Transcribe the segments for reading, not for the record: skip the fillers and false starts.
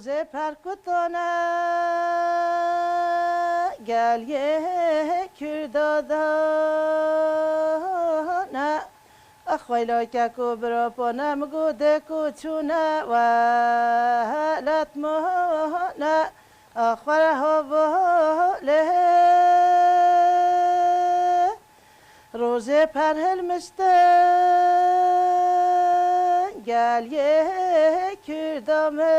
روزه پرکتانه گل کردادانه اخویلا که کو برا پانم گوده کو چونه و هلت مهانه اخوره ها بله روزه پرهل مشتن گل کردامشتن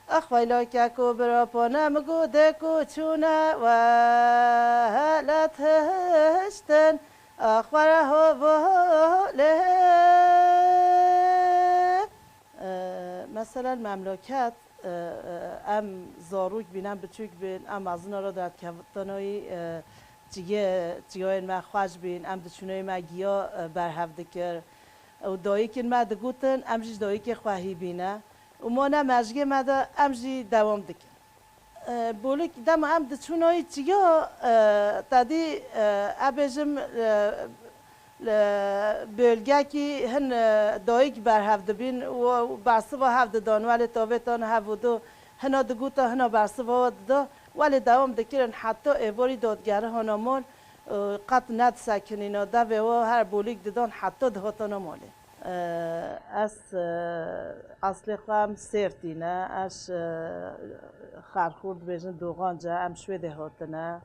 اخویلا که کو برا پانم گوده کو چونه و هلت هشتن اخوره ها بله مثلا مملکت ام زاروک بینم بچوک بین ام از اونا را داد که تنهایی جیای ما خوش بین ام دچونای ما گیا برهفته کر و دایی که ما دگوتن امجی دایی که خواهی بینه و ما نمجگه ما دا امجی دوام دکن بولیک دم ام دچونای جیا تادی ابجم بلگه که هن دایک بر هفته بین و برسه با هفته دان ولی تاوتان هفته هنا دگو تا هنا برسه با دا ولی دوام دکرن حتی ایواری دادگره هنامال قط ند سکنینا دا و هر بولیک دادن حتی دهاتان ماله از اصل خواهم سرتینه از خرخورد بیشن دوغانجا ام شویده هاتنه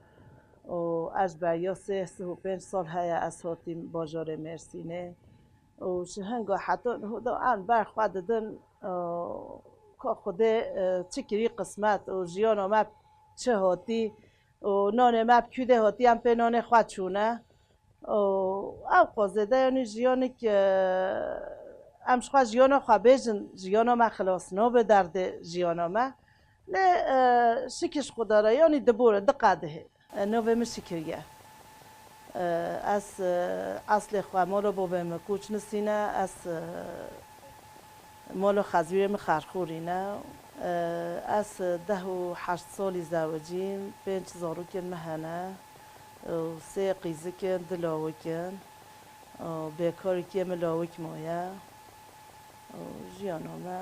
و از بریا 35 سال های از هاتیم بازار مرسینه و شهنگا حتی هدا آن برخواد دادن که خود چکری قسمت و جیان آمد چه هاتی و نان مب کیده هاتی هم به نان خواد چونه و او قاضده یعنی جیانی که امش خواه جیانا خواه بیجن جیانا ما خلاص نو به درد جیانا ما نه شکش خدا را یعنی دبوره دقاده نوه مشکریه از اصل خواه مالو بابم کوچ نسینه از مالو خزویر خرخورینه از 18 سالی زوجین 5 زاروکن مهنه 3 قیزکن دلاوکن بیکاری که ملاوک مایه جیانومه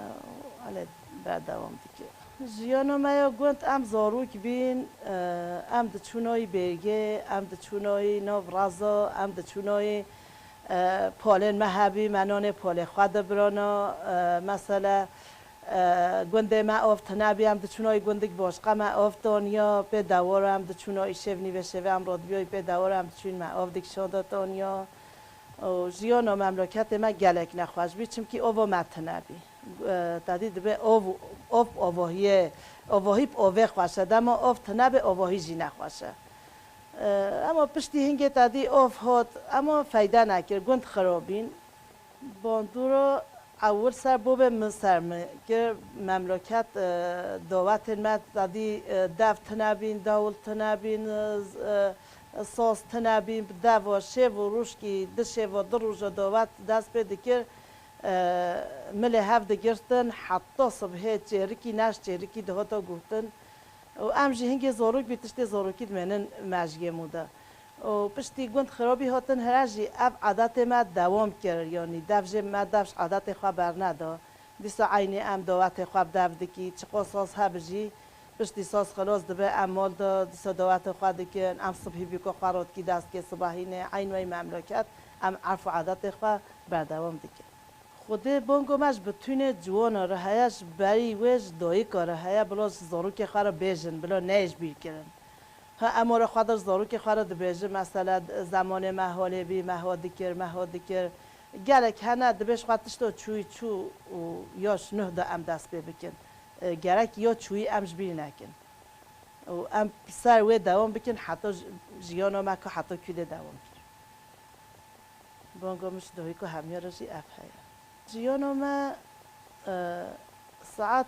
علی بعد دوام دیگه جیانومه یا گوند ام زاروک بین ام دچونای برگه ام دچونای نورازا ام دچونای پالن مهبی منان پال خود برانا مثلا گنده ما آفت نبی ام دچونای گندک باشقه ما آفتان یا به دوار ام دچونای شونی به شو ام راد بیای به دوار ام دچون ما آفت دکشانداتان یا جیانا مملکت ما گلک نخواهش بی چون که آوا متنبی تدید به آواهی آوه خوشه دما آفت نبی آواهی جی نخواشه اما پشتی هنگه تدی آف هات اما فایده نکر گند خرابین باندورو اول سر بوب مصر که مملکت دعوت مد تدی دفت نبین دولت نبین ساز تنابین دوا شو و روش کی دشه و دروج دعوت دست بده که مل هفته گرتن حتی صبح چهرکی نش چهرکی ده تا گفتن و امجی هنگ زاروک بیتشت زاروکی منن مجگه موده و پشتی گند خرابی هاتن هرجی اب عادت ما دوام کرد یعنی دفج ما دفش عادت خواب بر ندا دیسا عینی ام دعوت خواب دفده کی چقدر ساز هبجی پشتی ساز خلاص دبه اعمال دا دیسا دعوت خواد که ام صبحی بیکو خارات کی دست که صبحی نه عین وی مملکت ام عرف و عادت خواب بر دوام دیگه خود بانگو مش بتونه جوان رهایش بری وش دایی کاره هیا بلاش زاروک خاره بیجن بلا نیش بیر کردن ها امور خودش زاروک خاره دبیجه مثلا زمان محاله بی مهادکر گلک هنه دبیش خودش تو چوی چو یاش نه دا ام دست بکن گرک یا چوی امش بیر نکن و ام سر و دوام بکن حتی جیانا مکه حتی کده دوام کن بانگو مش دایی که همیه رجی اف هیا جیانو ما ساعت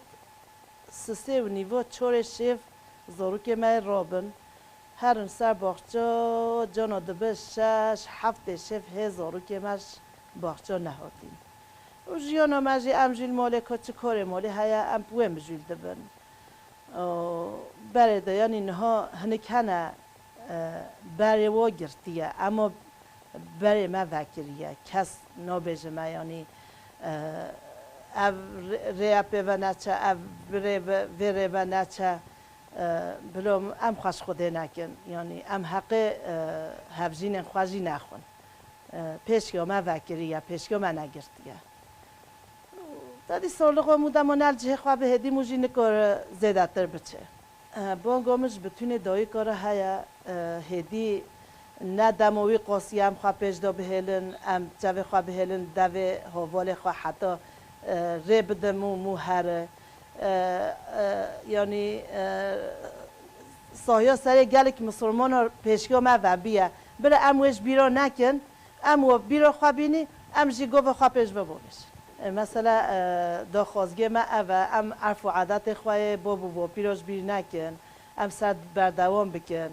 3 و نیو 4 شیف زاروک ما رابن هر سر باخچه جانا دبه 6 7 شیف ه زاروک ماش باخچه نهاتیم و جیانو ما جی امجیل مالکا چه کار مالی هیا ام بویم جیل دبن برده یعنی نها هنک هنه بره و گرتیه اما بره ما وکریه کس نابجه ما یعنی اف ریاپه و نچه اف بره و نچه بلوم ام خوش خوده نکن یعنی ام حق هفجین خوشی نخون پیشگاه ما وکری یا پیشگاه ما نگرد دادی سالقا مودم و نرجه خواه به هدی موجی نکار زیده تر بچه بانگامش بتونه دایی کاره هیا هدی نه دموی قاسی هم خواه پیش دا بهلن ام جوه خواه بهلن دوه حوال خواه حتی ری بدمو مو هره یعنی سایا سر گلک مسلمان ها پیشگاه ما و بیه بره اموش بیرا نکن امو بیرا خواه بینی ام جی گوه خواه پیش ببونش مثلا دا خوازگه ما اوه ام عرف و عادت خواه بابو پیروش بیر نکن ام سر بردوام بکن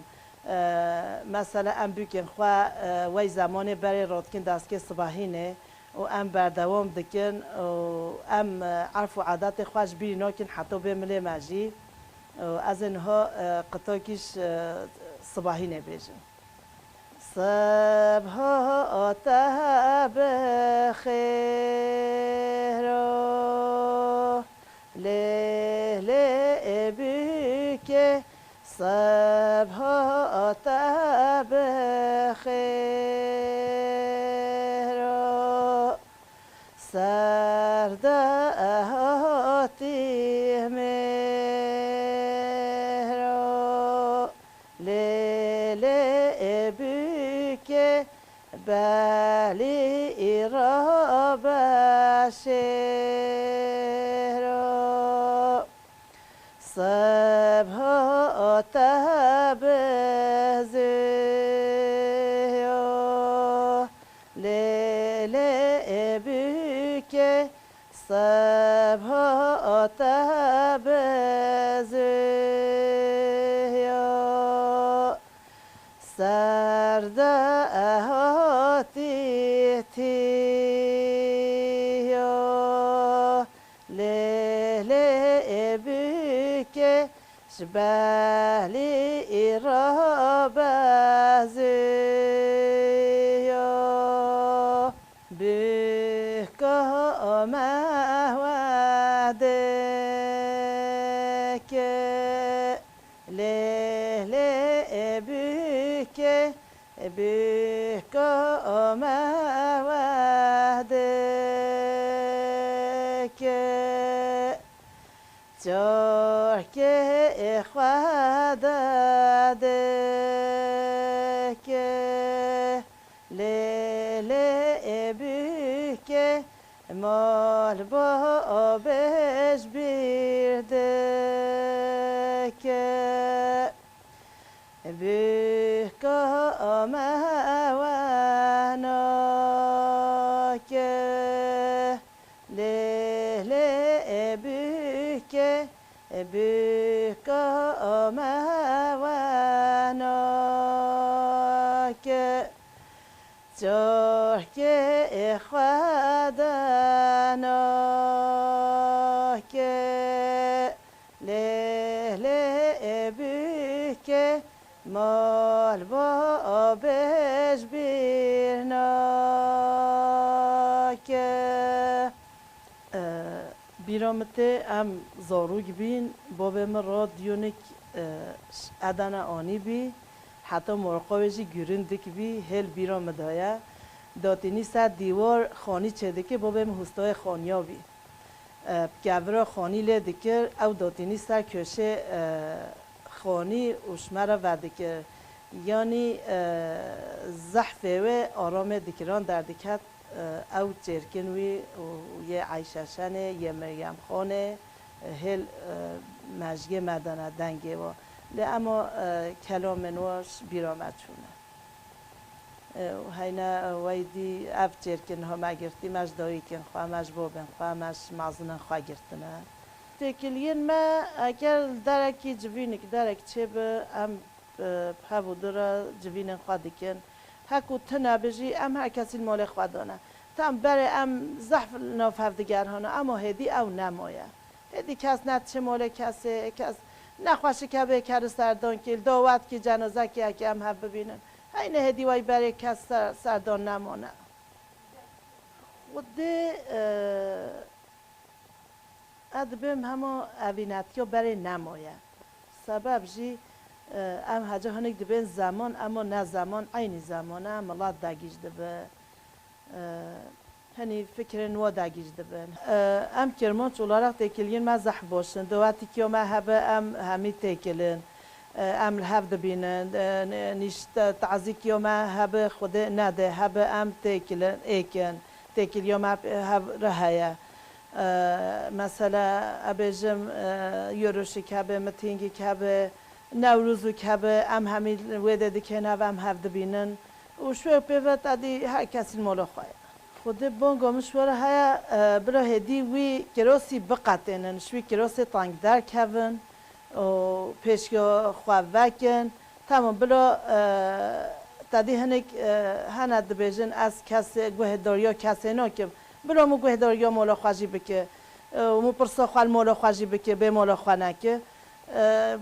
مثلا ام بکن خواه وی زمان برای رادکن دستگه صباحینه و ام بردوام دکن و ام عرف و عادت خواهش بیر نکن حتی بمله مجی از اینها قطعکیش صباحینه بیجن صبحاتها بخير ليلة بك صبحاتها بخير سردهاتي مهر ليلة بك بالي رب شهر صبحاتها بزيو ليلة بك صبحاتها بزيو سردهاتي تيو ليلة بك شبالي ربازيو بك ما وعدك ليلة بك بك ما وعدك ترك إخوادك ليلة بك مال بابش بيردك بك ما وانك ليلة بك بك ما وانك ترك إخوادنك ليلة بك مال بابش بيرناك بیرامته ام زاروگ بین بابا من را دیونک ادنا آنی بی حتی مرقابشی گرندک بی هل بیرامده های داتینی سر دیوار خانی چه دکه بابا من هستای خانیا بی گورا خانی لی دکر او داتینی سر کشه خانی اشمره و دکر یعنی زحفه و آرام دکران در دکت او چرکنوی یه عیششنه یه مریم خانه هل مجگه مدنه دنگه و لی اما کلام نواش بیرامد شونه و هینا ویدی اف چرکن ها مگرتی مج دایی کن خواه مج بابن خواه مج مازنن خواه گرتنه تکلین ما اگر درکی جوینک درک چه به ام هبو داره جوینن خواه دکن هکو تنه بجی ام هر کسی مال خواه دانه تام برای ام زحف نافهمدگر هانه اما هدی او نمایه هدی کس نتشه مال کسی کس نخواشه که به کار سردان کل دعوت که جنازه که هم هم ببینن این هدی وای برای کس سردان نمانه خود ادبم همه اویناتیو برای نمایه سبب جی ام هجا هنگ دبین زمان اما نه زمان عینی زمانه ملات داگیج دبه هنی فکر نو داگیج دبن ام کرمان olarak tekilgin me zah boşun dovati ki me habe ام همی تکلن ام الهب دبینن نیشت تعزیک یوم هب خود نده هب ام تکلن ایکن تکل یوم هب رهایا مثلا ابجم یوروشی کبه متینگی کبه نوروزو کبه ام همی وده دکن ام هب دبینن و شو پیوت ادی هر کسی مولا خواه خود بانگو مشوره هیا برا هدی وی کراسی بقاتنن شوی کراسی تانگ در کبن و پیشگاه خواه وکن تمام بلا تادی هنگ هند بیشن از کسی گوهداریا کسی نکم بلا مو گوهداریا مولا خواهی بکه و مو پرسا خوال مولا خواهی بکه به مولا خواه نکه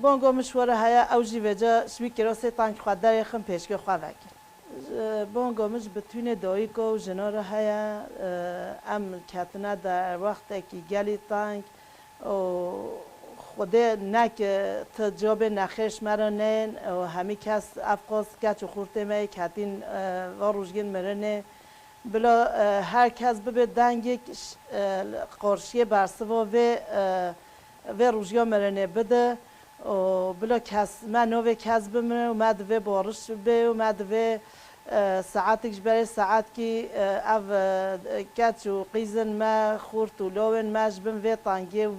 بانگو مشوره هیا اوجی وجا شوی کراسی تانگ خواه در خم پیشگاه خواه وکن بانگو مش بتونه دایی که و جنار هیا ام کتنه در وقت که گلی تانگ و خدا نک تجربه نخش مرا نین و همی کس افقاس کچ و خورته می کتین و روزگین مرنه بلا هر کس ببه دنگ قارشی برسوا و روزگا مرنه بده و بلا کس من نوه کس بمرنه و مد و بارش به و مد و ساعتش برای ساعت کی او کچ و قیزن ما خورت و لون ماش بم و تانگی و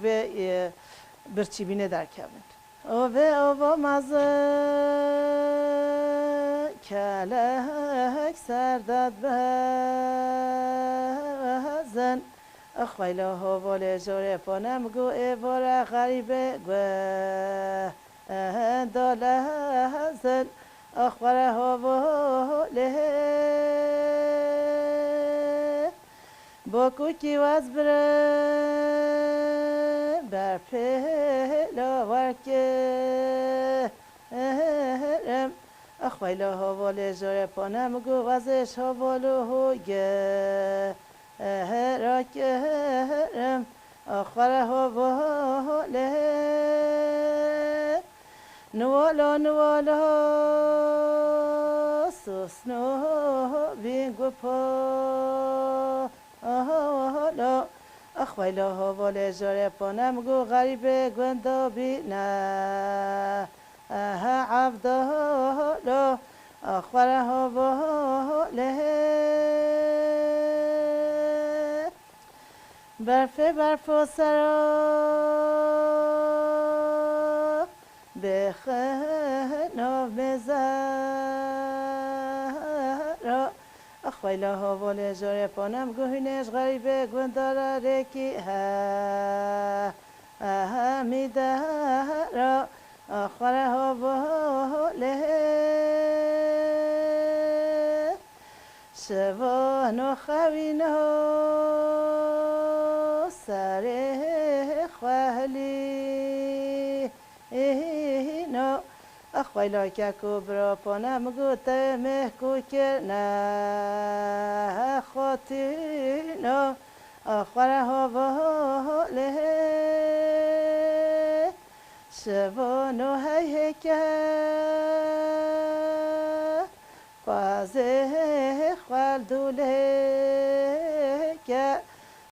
برچی بینه در کمن او مزه کلک سرداد بزن اخویلا ها ولی جوره پانم گو ایواره غریبه گو داله زن اخواره ها ولی با کوکی واز بره بر پیلا ورکه اخویلا ها ولی جوره پانم گو وزش ها ولو هوگه راکرم اخواره ها ولی نوالا سوسنو بینگو پا اخویلا ها ولی جاره پانم گو غریبه گوندا بی نه عبدالا اخواره ها ولی برف و سرا بخنا بزارا اخویلا ها ولی جاره پانم گوهینش غریبه گوندارا ریکی همی دارا اخواره ها ولی شوانو خوینو سر خواهلی نو اخویلا که کبرا پانم گوته مهکو کرنا خاطینو اخواره ها ولی شوانو هی که قازه خوال دوله